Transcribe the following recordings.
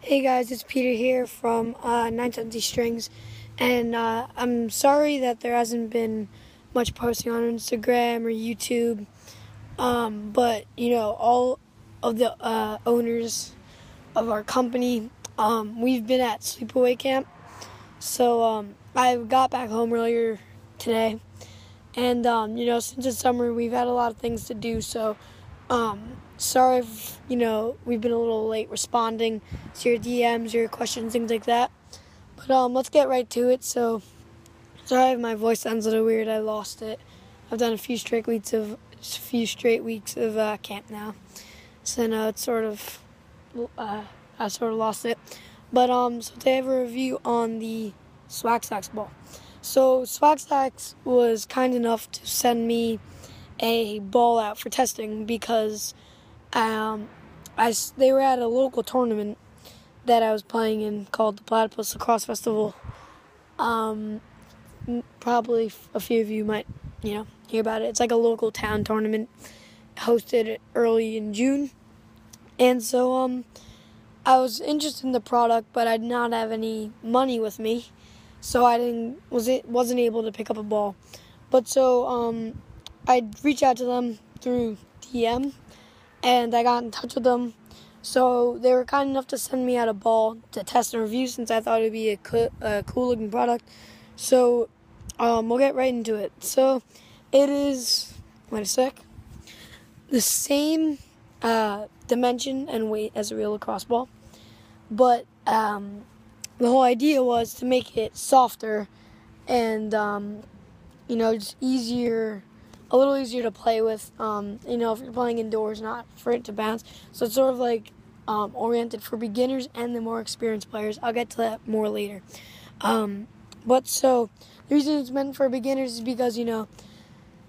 Hey guys, it's Peter here from 970 Strings, and I'm sorry that there hasn't been much posting on Instagram or YouTube, but all of the owners of our company, we've been at sleepaway camp, so I got back home earlier today, and since it's summer, we've had a lot of things to do, so sorry if, we've been a little late responding to your DMs, your questions, things like that. But let's get right to it. So, sorry if my voice sounds a little weird. I lost it. I've done a few straight weeks of camp now. So now it's I sort of lost it. But so today I have a review on the Swaxlax ball. So Swaxlax was kind enough to send me a ball out for testing because they were at a local tournament that I was playing in called the Platypus Lacrosse Festival. Probably a few of you might, hear about it. It's like a local town tournament hosted early in June. And so I was interested in the product, but I did not have any money with me, so I wasn't able to pick up a ball. But so I'd reach out to them through DM, and I got in touch with them. So they were kind enough to send me out a ball to test and review since I thought it would be a cool-looking product. So we'll get right into it. So it is, the same dimension and weight as a real lacrosse ball, but the whole idea was to make it softer and, just a little easier to play with, if you're playing indoors, not for it to bounce. So it's sort of like oriented for beginners and the more experienced players. I'll get to that more later. But so the reason it's meant for beginners is because, if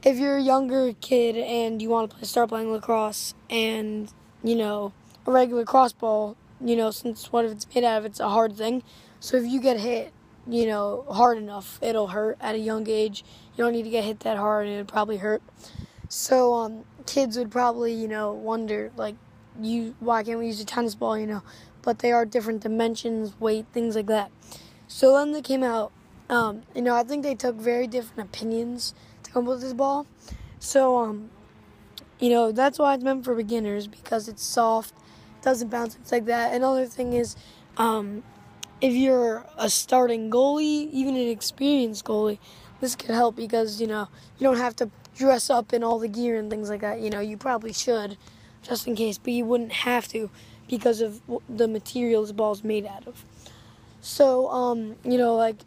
you're a younger kid and you want to start playing lacrosse and, a regular crossball, since what it's made out of, it's a hard thing. So if you get hit, hard enough, it'll hurt at a young age. You don't need to get hit that hard, and it would probably hurt. So kids would probably, wonder, why can't we use a tennis ball, But they are different dimensions, weight, things like that. So then they came out, I think they took very different opinions to come up with this ball. So, that's why it's meant for beginners, because it's soft, doesn't bounce, things like that. Another thing is, if you're a starting goalie, even an experienced goalie, this could help because, you don't have to dress up in all the gear and things like that. You probably should, just in case, but you wouldn't have to because of the material this ball is made out of. So,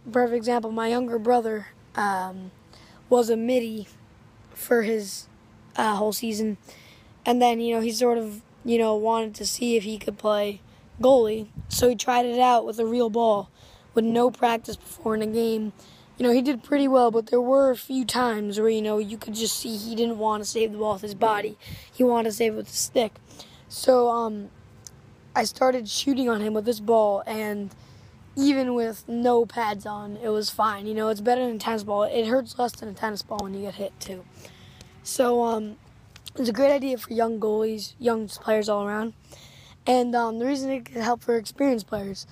perfect example, my younger brother was a midi for his whole season. And then, he sort of, wanted to see if he could play goalie. So he tried it out with a real ball with no practice before in a game. He did pretty well, but there were a few times where, you could just see he didn't want to save the ball with his body. He wanted to save it with his stick. So I started shooting on him with this ball, and even with no pads on, it was fine. It's better than a tennis ball. It hurts less than a tennis ball when you get hit, too. So it's a great idea for young goalies, young players all around. And the reason it could help for experienced players,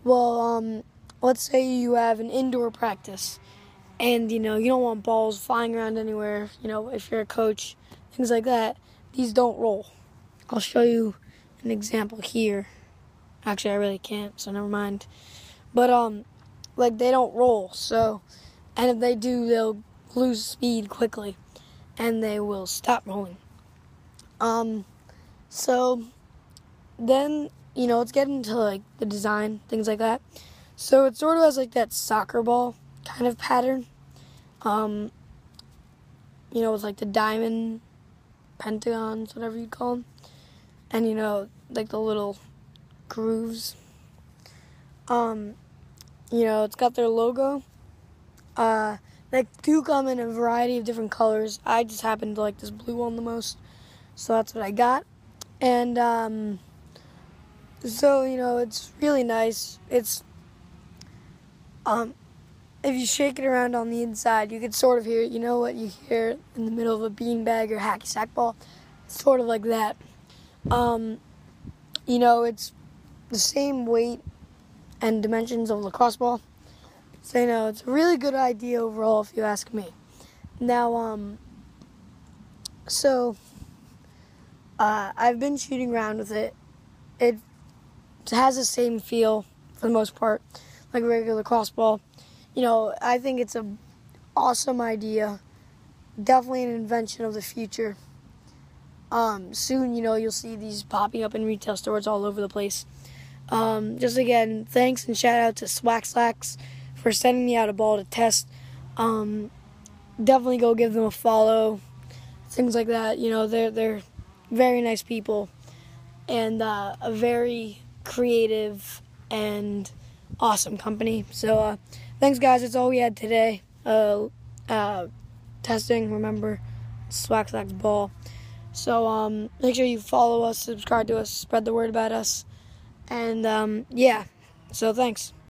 well, let's say you have an indoor practice and, you don't want balls flying around anywhere, if you're a coach, things like that. These don't roll. I'll show you an example here. Actually, I really can't, so never mind. But, they don't roll, so, and if they do, they'll lose speed quickly, and they will stop rolling. So then, let's get into, the design, things like that. So it sort of has, that soccer ball kind of pattern. With, the diamond, pentagons, whatever you call them. And, the little grooves. It's got their logo. They do come in a variety of different colors. I just happen to like this blue one the most. So that's what I got. And, so, it's really nice. It's, if you shake it around on the inside, you can sort of hear it. You know what you hear in the middle of a beanbag or hacky sack ball? It's sort of like that. It's the same weight and dimensions of a lacrosse ball. So, it's a really good idea overall, if you ask me. Now, I've been shooting around with it. It has the same feel, for the most part, like a regular lacrosse ball. I think it's an awesome idea. Definitely an invention of the future. Soon, you'll see these popping up in retail stores all over the place. Just again, thanks and shout out to Swaxlax for sending me out a ball to test. Definitely go give them a follow. Things like that. They're very nice people and a very creative and awesome company. So, thanks, guys. That's all we had today. Testing, remember, Swaxlax ball. So, make sure you follow us, subscribe to us, spread the word about us. And, so thanks.